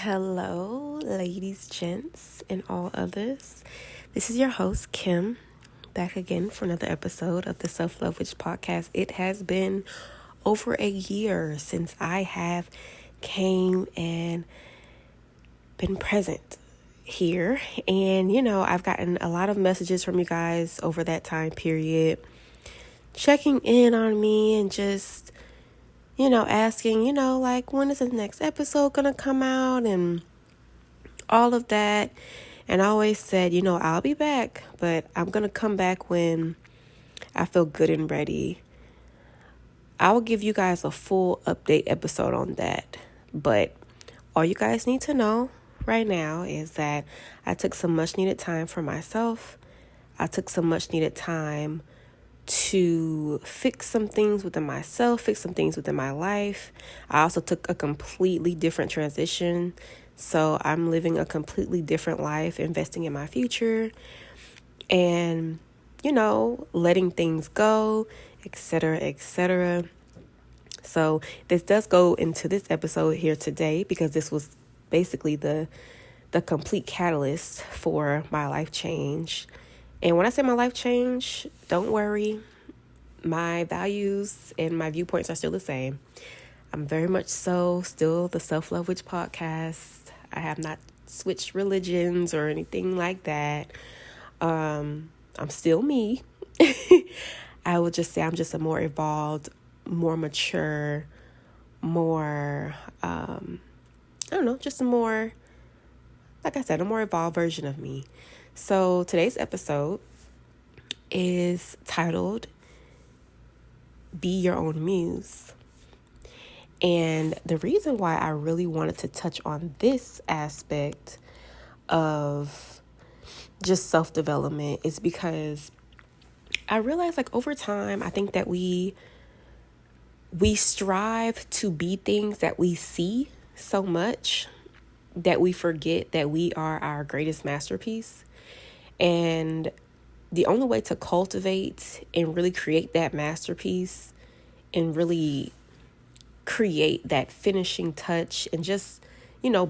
Hello, ladies, gents, and all others. This is your host, Kim, back again for another episode of the Self-Love Witch podcast. It has been over a year since I have came and been present here. And, I've gotten a lot of messages from you guys over that time period, checking in on me and just asking, when is the next episode going to come out and all of that. And I always said, I'll be back, but I'm going to come back when I feel good and ready. I will give you guys a full update episode on that. But all you guys need to know right now is that I took some much needed time for myself. I took some much needed time to fix some things within myself, fix some things within my life. I also took a completely different transition. So I'm living a completely different life, investing in my future and, letting things go, etc., etc. So this does go into this episode here today because this was basically the complete catalyst for my life change. And when I say my life change, don't worry, my values and my viewpoints are still the same. I'm very much so still the Self-Love Witch podcast. I have not switched religions or anything like that. I'm still me. I would just say I'm just a more evolved, more mature, more, just a more, like I said, a more evolved version of me. So today's episode is titled Be Your Own Muse. And the reason why I really wanted to touch on this aspect of just self-development is because I realized over time, I think that we strive to be things that we see so much that we forget that we are our greatest masterpiece. And the only way to cultivate and really create that masterpiece and really create that finishing touch and just,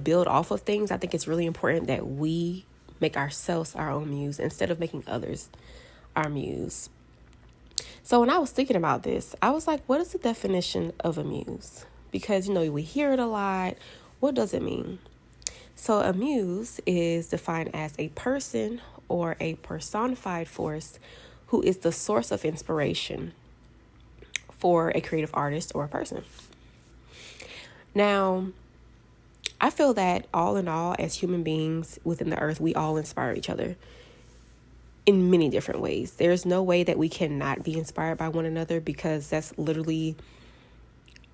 build off of things, I think it's really important that we make ourselves our own muse instead of making others our muse. So when I was thinking about this, I was like, what is the definition of a muse? Because, we hear it a lot. What does it mean? So a muse is defined as a person or a personified force who is the source of inspiration for a creative artist or a person. Now, I feel that all in all, as human beings within the earth, we all inspire each other in many different ways. There's no way that we cannot be inspired by one another because that's literally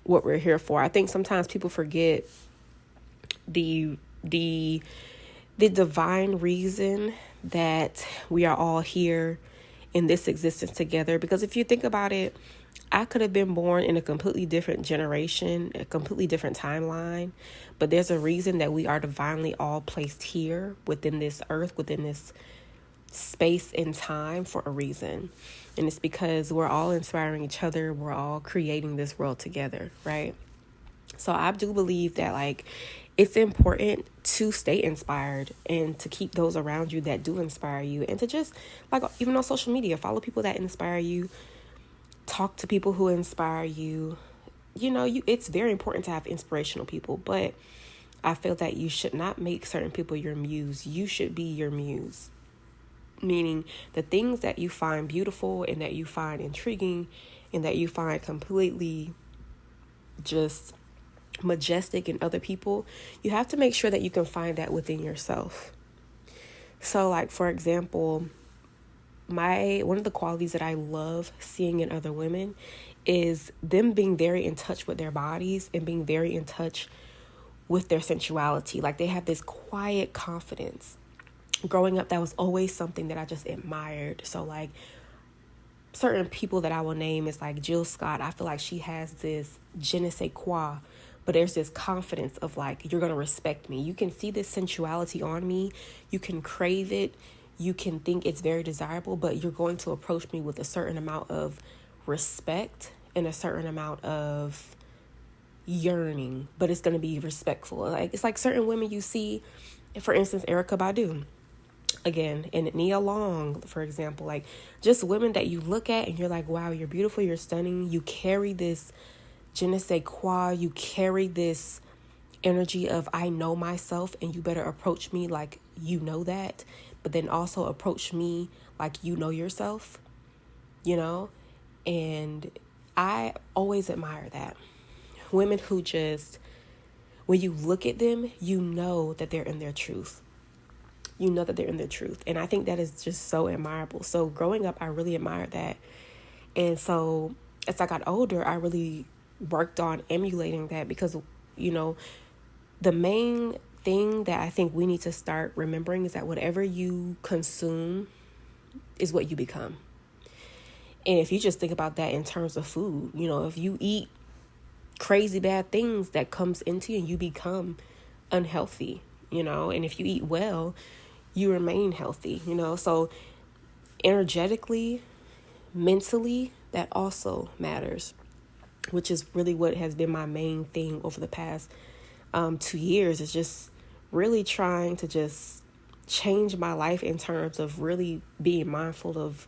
what we're here for. I think sometimes people forget the divine reason that we are all here in this existence together. Because if you think about it, I could have been born in a completely different generation, a completely different timeline, but there's a reason that we are divinely all placed here within this earth, within this space and time for a reason. And it's because we're all inspiring each other. We're all creating this world together, right? So I do believe that it's important to stay inspired and to keep those around you that do inspire you, and to just even on social media, follow people that inspire you, talk to people who inspire you. It's very important to have inspirational people, but I feel that you should not make certain people your muse. You should be your muse, meaning the things that you find beautiful and that you find intriguing and that you find completely just majestic in other people, you have to make sure that you can find that within yourself. So for example, one of the qualities that I love seeing in other women is them being very in touch with their bodies and being very in touch with their sensuality. They have this quiet confidence. Growing up, that was always something that I just admired. So certain people that I will name is Jill Scott. I feel like she has this je ne sais quoi, but there's this confidence of you're going to respect me. You can see this sensuality on me. You can crave it. You can think it's very desirable, but you're going to approach me with a certain amount of respect and a certain amount of, yearning, but it's going to be respectful. Like, it's like certain women you see, for instance, Erykah Badu, again, and Nia Long, for example, like just women that you look at and you're like, wow, you're beautiful, you're stunning. You carry this je ne sais quoi, you carry this energy of I know myself and you better approach me like you know that, but then also approach me like you know yourself, you know? And I always admire that. Women who just, when you look at them, you know that they're in their truth. You know that they're in their truth. And I think that is just so admirable. So growing up, I really admired that. And so as I got older, I really worked on emulating that because, you know, the main thing that I think we need to start remembering is that whatever you consume is what you become. And if you just think about that in terms of food, you know, if you eat crazy bad things, that comes into you and you become unhealthy, you know, and if you eat well, you remain healthy, you know. So energetically, mentally, that also matters, which is really what has been my main thing over the past 2 years, is just really trying to just change my life in terms of really being mindful of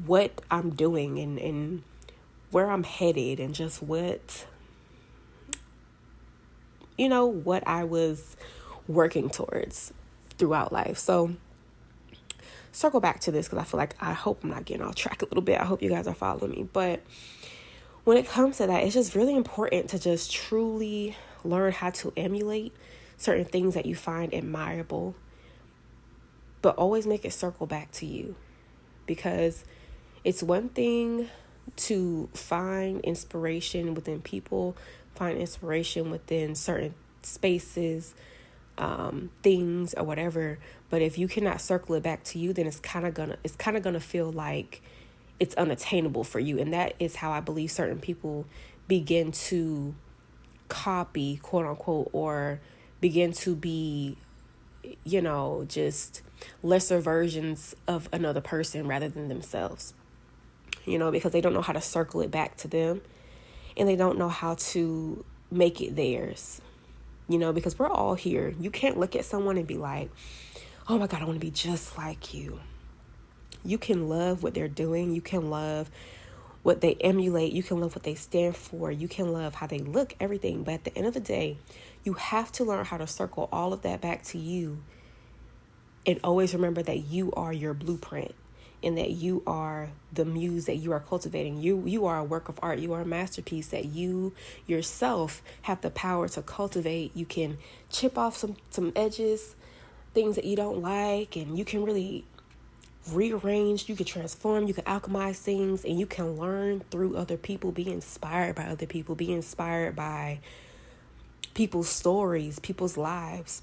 what I'm doing and where I'm headed and just what, you know, what I was working towards throughout life. So circle back to this because I hope I'm not getting off track a little bit. I hope you guys are following me. But when it comes to that, it's just really important to just truly learn how to emulate certain things that you find admirable, but always make it circle back to you, because it's one thing to find inspiration within people, find inspiration within certain spaces, things or whatever. But if you cannot circle it back to you, then it's kind of gonna feel like it's unattainable for you. And that is how I believe certain people begin to copy, quote unquote, or begin to be, you know, just lesser versions of another person rather than themselves, you know, because they don't know how to circle it back to them and they don't know how to make it theirs, you know, because we're all here. You can't look at someone and be like, oh my God, I want to be just like you. You can love what they're doing. You can love what they emulate. You can love what they stand for. You can love how they look, everything. But at the end of the day, you have to learn how to circle all of that back to you. And always remember that you are your blueprint and that you are the muse that you are cultivating. You are a work of art. You are a masterpiece that you yourself have the power to cultivate. You can chip off some edges, things that you don't like, and you can really rearrange, you can transform, you can alchemize things, and you can learn through other people, be inspired by other people, be inspired by people's stories, people's lives.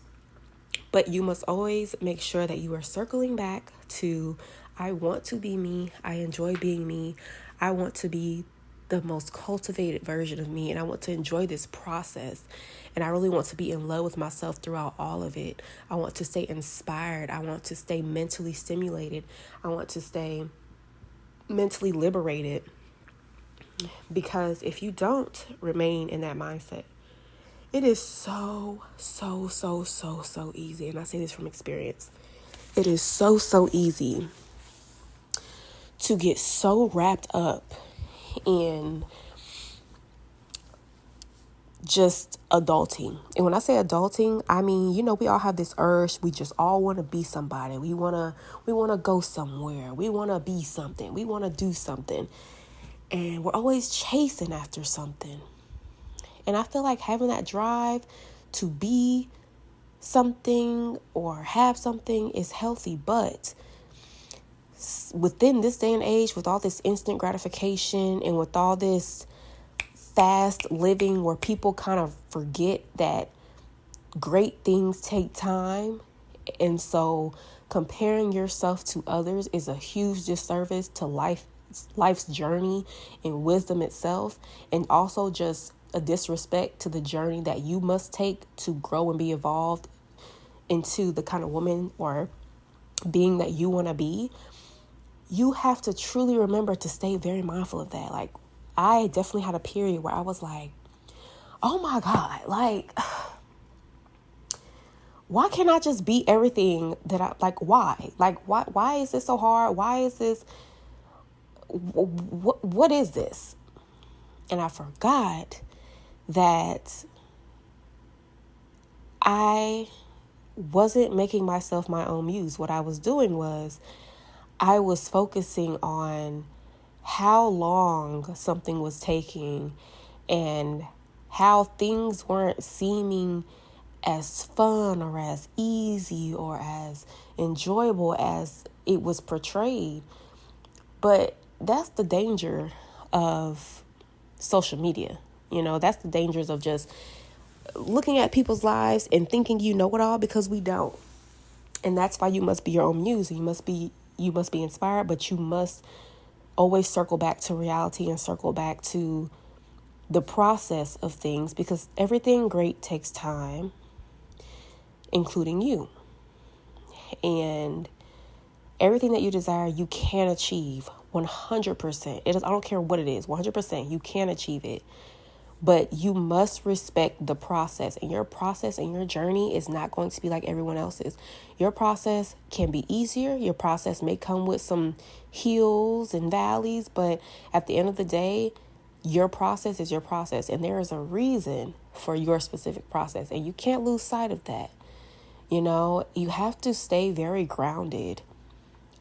But you must always make sure that you are circling back to, I want to be me, I enjoy being me, I want to be the most cultivated version of me, and I want to enjoy this process, and I really want to be in love with myself throughout all of it. I want to stay inspired. I want to stay mentally stimulated. I want to stay mentally liberated, because if you don't remain in that mindset, it is so easy, and I say this from experience, it is so easy to get so wrapped up in just adulting. And when I say adulting, I mean, you know, we all have this urge. We just all want to be somebody. We want to go somewhere. We want to be something. We want to do something. And we're always chasing after something. And I feel like having that drive to be something or have something is healthy, but within this day and age, with all this instant gratification and with all this fast living where people kind of forget that great things take time, and so comparing yourself to others is a huge disservice to life's journey and wisdom itself, and also just a disrespect to the journey that you must take to grow and be evolved into the kind of woman or being that you want to be. You have to truly remember to stay very mindful of that. Like, I definitely had a period where I was like, oh my God, like, why can't I just be everything that I, like, why? Like, why is this so hard? Why is this, what is this? And I forgot that I wasn't making myself my own muse. What I was doing was I was focusing on how long something was taking and how things weren't seeming as fun or as easy or as enjoyable as it was portrayed. But that's the danger of social media. That's the dangers of just looking at people's lives and thinking you know it all, because we don't. And that's why you must be your own muse. You must be inspired, but you must always circle back to reality and circle back to the process of things, because everything great takes time, including you. And everything that you desire, you can achieve 100%. I don't care what it is, 100%. You can achieve it. But you must respect the process. And your process and your journey is not going to be like everyone else's. Your process can be easier. Your process may come with some hills and valleys. But at the end of the day, your process is your process. And there is a reason for your specific process. And you can't lose sight of that. You have to stay very grounded.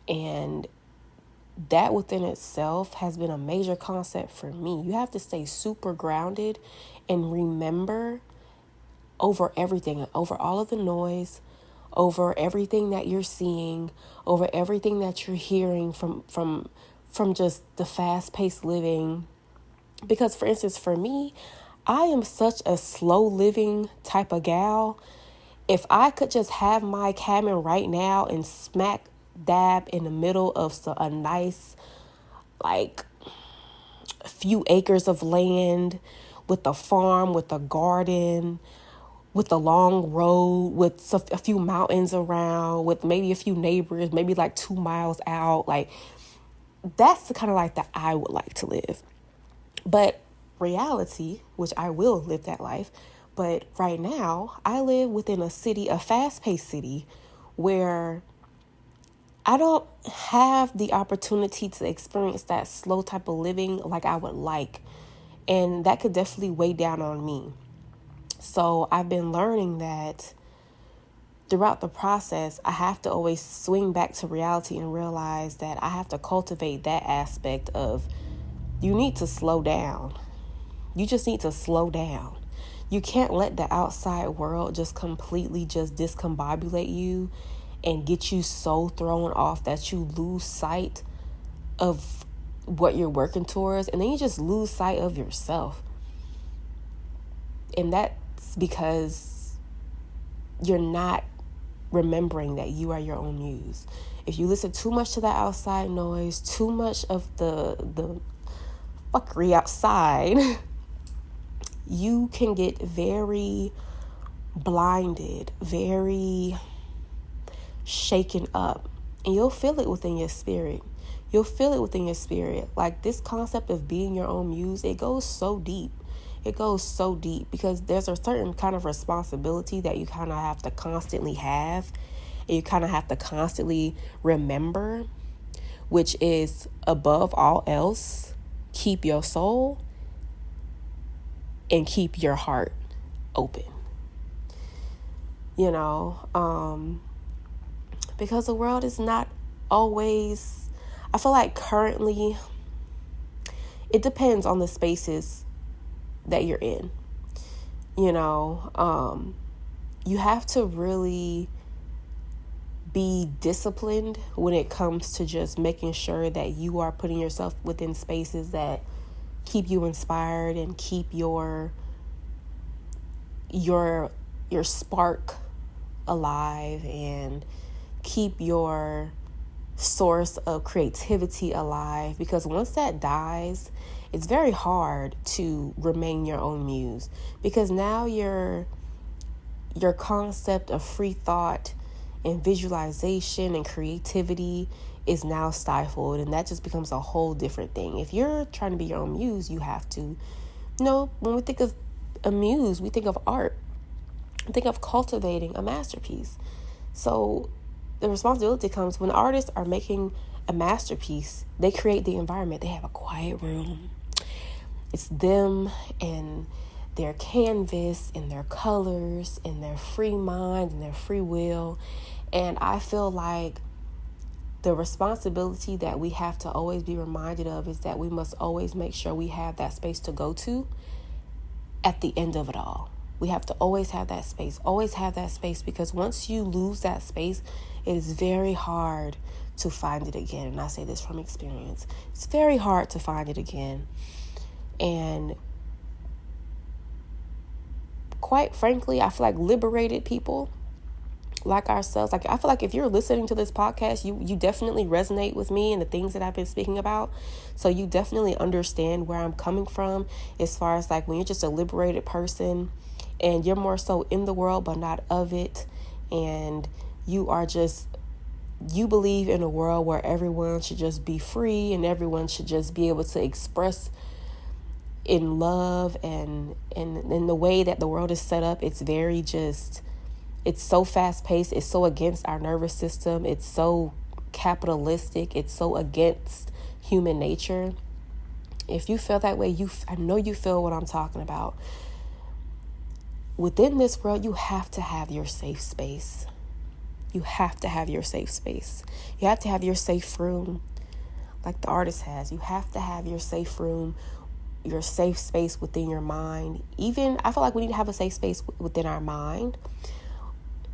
And that within itself has been a major concept for me. You have to stay super grounded and remember over everything, over all of the noise, over everything that you're seeing, over everything that you're hearing from just the fast-paced living. Because, for instance, for me, I am such a slow living type of gal. If I could just have my cabin right now and smack dab in the middle of a nice, like, few acres of land with a farm, with a garden, with a long road, with a few mountains around, with maybe a few neighbors, maybe like 2 miles out, like, that's the kind of life that I would like to live. But reality, which I will live that life, but right now I live within a city, a fast-paced city, where I don't have the opportunity to experience that slow type of living like I would like. And that could definitely weigh down on me. So I've been learning that throughout the process, I have to always swing back to reality and realize that I have to cultivate that aspect of, you need to slow down. You just need to slow down. You can't let the outside world just completely just discombobulate you and get you so thrown off that you lose sight of what you're working towards. And then you just lose sight of yourself. And that's because you're not remembering that you are your own muse. If you listen too much to that outside noise, too much of the fuckery outside, you can get very blinded, very shaken up, and you'll feel it within your spirit. Like, this concept of being your own muse, it goes so deep because there's a certain kind of responsibility that you kind of have to constantly have, and you kind of have to constantly remember, which is, above all else, keep your soul and keep your heart open. Because the world is not always, I feel like currently, it depends on the spaces that you're in. You have to really be disciplined when it comes to just making sure that you are putting yourself within spaces that keep you inspired and keep your spark alive and keep your source of creativity alive. Because once that dies, it's very hard to remain your own muse, because now your concept of free thought and visualization and creativity is now stifled, and that just becomes a whole different thing. If you're trying to be your own muse, you have to, when we think of a muse, we think of art, we think of cultivating a masterpiece. So the responsibility comes when artists are making a masterpiece. They create the environment. They have a quiet room. It's them and their canvas and their colors and their free mind and their free will. And I feel like the responsibility that we have to always be reminded of is that we must always make sure we have that space to go to at the end of it all. We have to always have that space, because once you lose that space, it is very hard to find it again. And I say this from experience. It's very hard to find it again. And quite frankly, I feel like liberated people like ourselves, like I feel like if you're listening to this podcast, you definitely resonate with me and the things that I've been speaking about. So you definitely understand where I'm coming from as far as like when you're just a liberated person and you're more so in the world but not of it, and you believe in a world where everyone should just be free and everyone should just be able to express in love, and in the way that the world is set up, it's very just, it's so fast paced, it's so against our nervous system, it's so capitalistic, it's so against human nature. If you feel that way, I know you feel what I'm talking about. Within this world, you have to have your safe space. You have to have your safe space. You have to have your safe room, like the artist has. You have to have your safe room, your safe space within your mind. Even, I feel like we need to have a safe space within our mind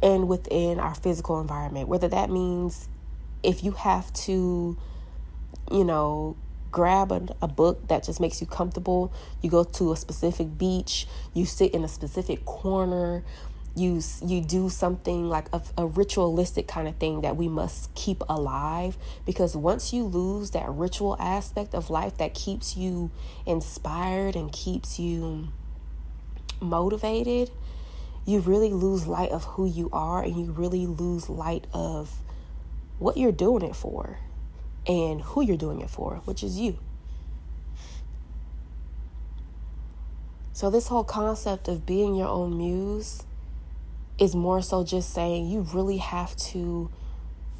and within our physical environment. Whether that means if you have to, grab a book that just makes you comfortable, you go to a specific beach, you sit in a specific corner, you do something like a ritualistic kind of thing that we must keep alive. Because once you lose that ritual aspect of life that keeps you inspired and keeps you motivated, you really lose light of who you are, and you really lose light of what you're doing it for and who you're doing it for, which is you. So this whole concept of being your own muse is more so just saying you really have to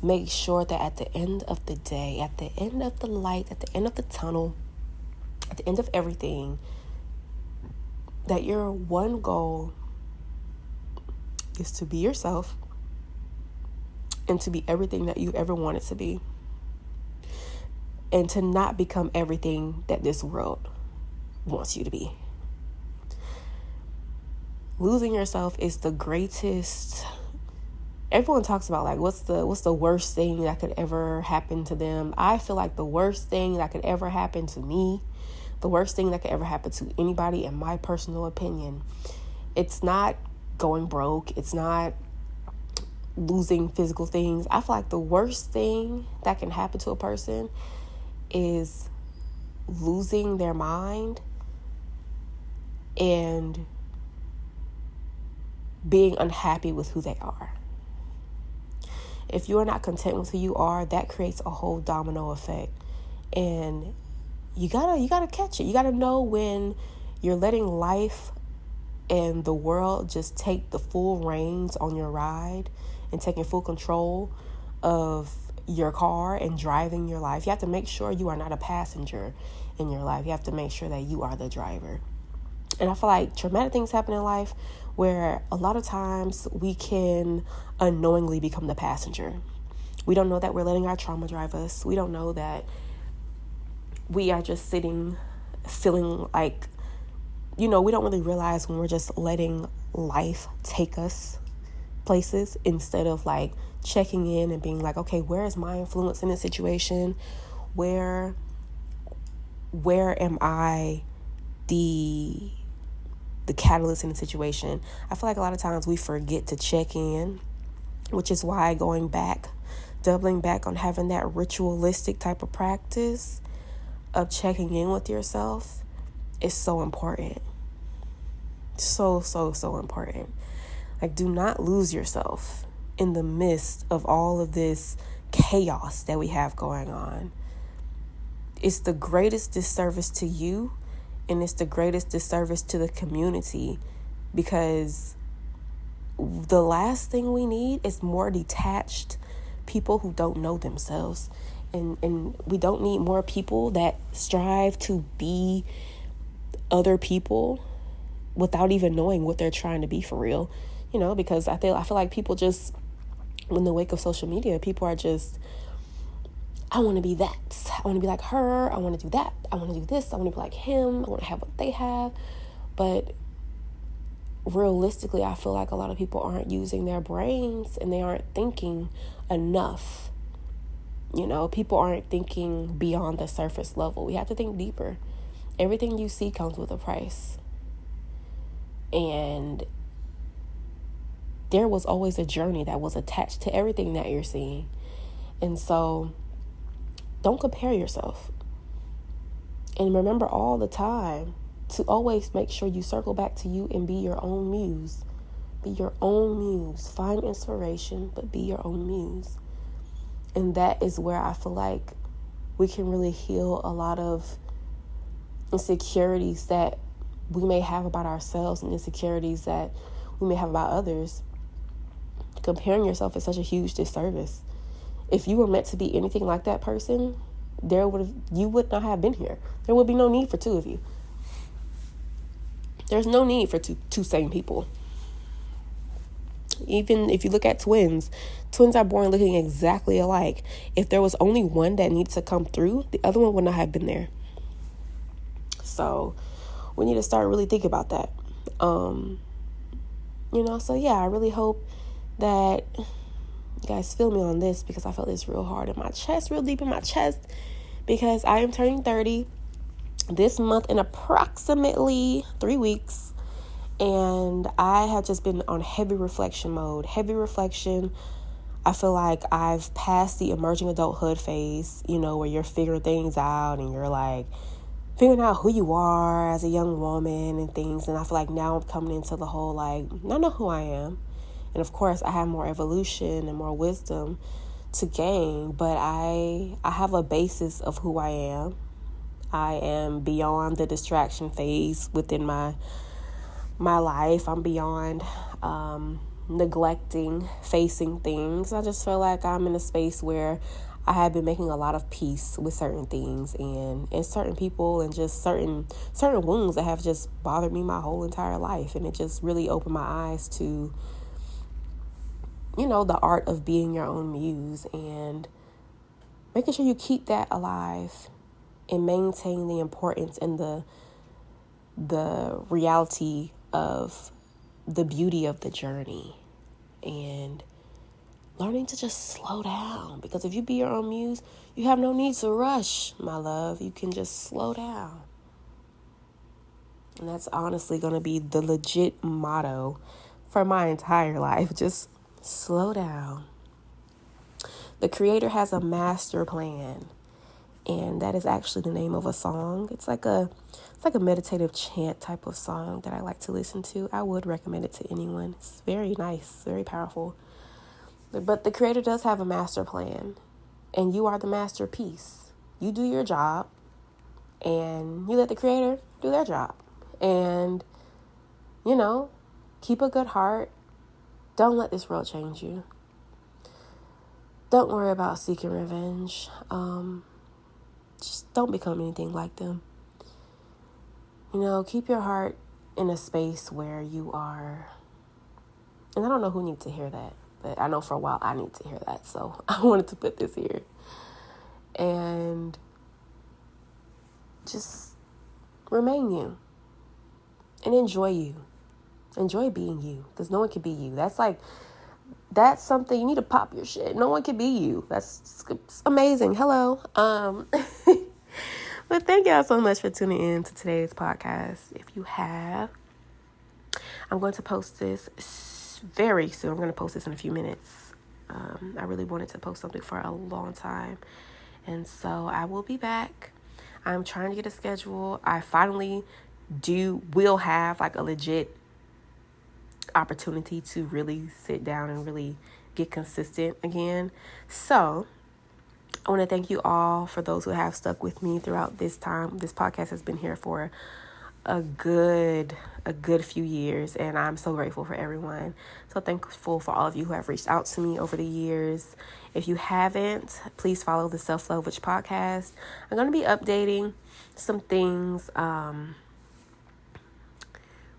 make sure that at the end of the day, at the end of the light, at the end of the tunnel, at the end of everything, that your one goal is to be yourself and to be everything that you ever wanted to be, and to not become everything that this world wants you to be. Losing yourself is the greatest. Everyone talks about like what's the worst thing that could ever happen to them. I feel like the worst thing that could ever happen to me, the worst thing that could ever happen to anybody, in my personal opinion, it's not going broke, it's not losing physical things. I feel like the worst thing that can happen to a person is losing their mind and being unhappy with who they are. If you are not content with who you are, that creates a whole domino effect. And you gotta catch it. You gotta know when you're letting life and the world just take the full reins on your ride and taking full control of your car and driving your life. You have to make sure you are not a passenger in your life. You have to make sure that you are the driver. And I feel like traumatic things happen in life where a lot of times we can unknowingly become the passenger. We don't know that we're letting our trauma drive us. We don't know that we are just sitting, feeling like, we don't really realize when we're just letting life take us places instead of like checking in and being like, okay, where is my influence in this situation? Where am I the catalyst in the situation? I feel like a lot of times we forget to check in, which is why doubling back on having that ritualistic type of practice of checking in with yourself is so important. So important. Like, do not lose yourself in the midst of all of this chaos that we have going on. It's the greatest disservice to you And it's the greatest disservice to the community, because the last thing we need is more detached people who don't know themselves. And we don't need more people that strive to be other people without even knowing what they're trying to be for real. Because I feel like people just, in the wake of social media, people are just, I want to be that. I want to be like her. I want to do that. I want to do this. I want to be like him. I want to have what they have. But realistically, I feel like a lot of people aren't using their brains, and they aren't thinking enough. People aren't thinking beyond the surface level. We have to think deeper. Everything you see comes with a price. And there was always a journey that was attached to everything that you're seeing. And so don't compare yourself. And remember all the time to always make sure you circle back to you and be your own muse. Be your own muse. Find inspiration, but be your own muse. And that is where I feel like we can really heal a lot of insecurities that we may have about ourselves, and insecurities that we may have about others. Comparing yourself is such a huge disservice. If you were meant to be anything like that person, you would not have been here. There would be no need for two of you. There's no need for two same people. Even if you look at twins are born looking exactly alike. If there was only one that needs to come through, the other one would not have been there. So we need to start really thinking about that. So yeah, I really hope that you guys feel me on this, because I felt this real hard in my chest, real deep in my chest, because I am turning 30 this month in approximately 3 weeks. And I have just been on heavy reflection mode. I feel like I've passed the emerging adulthood phase, where you're figuring things out and you're like figuring out who you are as a young woman and things. And I feel like now I'm coming into the whole, like, I know who I am. And of course, I have more evolution and more wisdom to gain, but I have a basis of who I am. I am beyond the distraction phase within my life. I'm beyond neglecting, facing things. I just feel like I'm in a space where I have been making a lot of peace with certain things and certain people, and just certain wounds that have just bothered me my whole entire life. And it just really opened my eyes to, the art of being your own muse, and making sure you keep that alive and maintain the importance and the reality of the beauty of the journey, and learning to just slow down. Because if you be your own muse, you have no need to rush, my love. You can just slow down. And that's honestly going to be the legit motto for my entire life. Just slow down. The Creator has a master plan. And that is actually the name of a song. It's like a meditative chant type of song that I like to listen to. I would recommend it to anyone. It's very nice, very powerful. But the Creator does have a master plan, and you are the masterpiece. You do your job, and you let the Creator do their job. And, keep a good heart. Don't let this world change you. Don't worry about seeking revenge. Just don't become anything like them. Keep your heart in a space where you are, and I don't know who needs to hear that, but I know for a while I need to hear that, so I wanted to put this here. And just remain you and enjoy you. Enjoy being you, because no one can be you. That's something you need to pop your shit. No one can be you. That's amazing. Hello. But thank y'all so much for tuning in to today's podcast. If you have, I'm going to post this very soon. I'm going to post this in a few minutes. I really wanted to post something for a long time. And so I will be back. I'm trying to get a schedule. I finally will have like a legit opportunity to really sit down and really get consistent again. So I want to thank you all for those who have stuck with me throughout this time. This podcast has been here for a good few years, and I'm so grateful for everyone. So thankful for all of you who have reached out to me over the years. If you haven't, please follow the Self-Love Witch podcast. I'm going to be updating some things,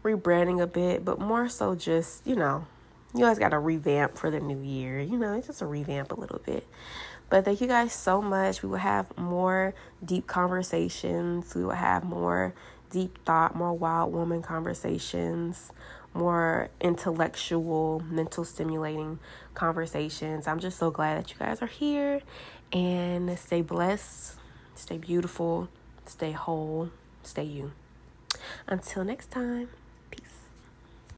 rebranding a bit, but more so just, you guys got to revamp for the new year. It's just a revamp a little bit. But thank you guys so much. We will have more deep conversations. We will have more deep thought, more wild woman conversations, more intellectual, mental stimulating conversations. I'm just so glad that you guys are here. And stay blessed, stay beautiful, stay whole, stay you. Until next time.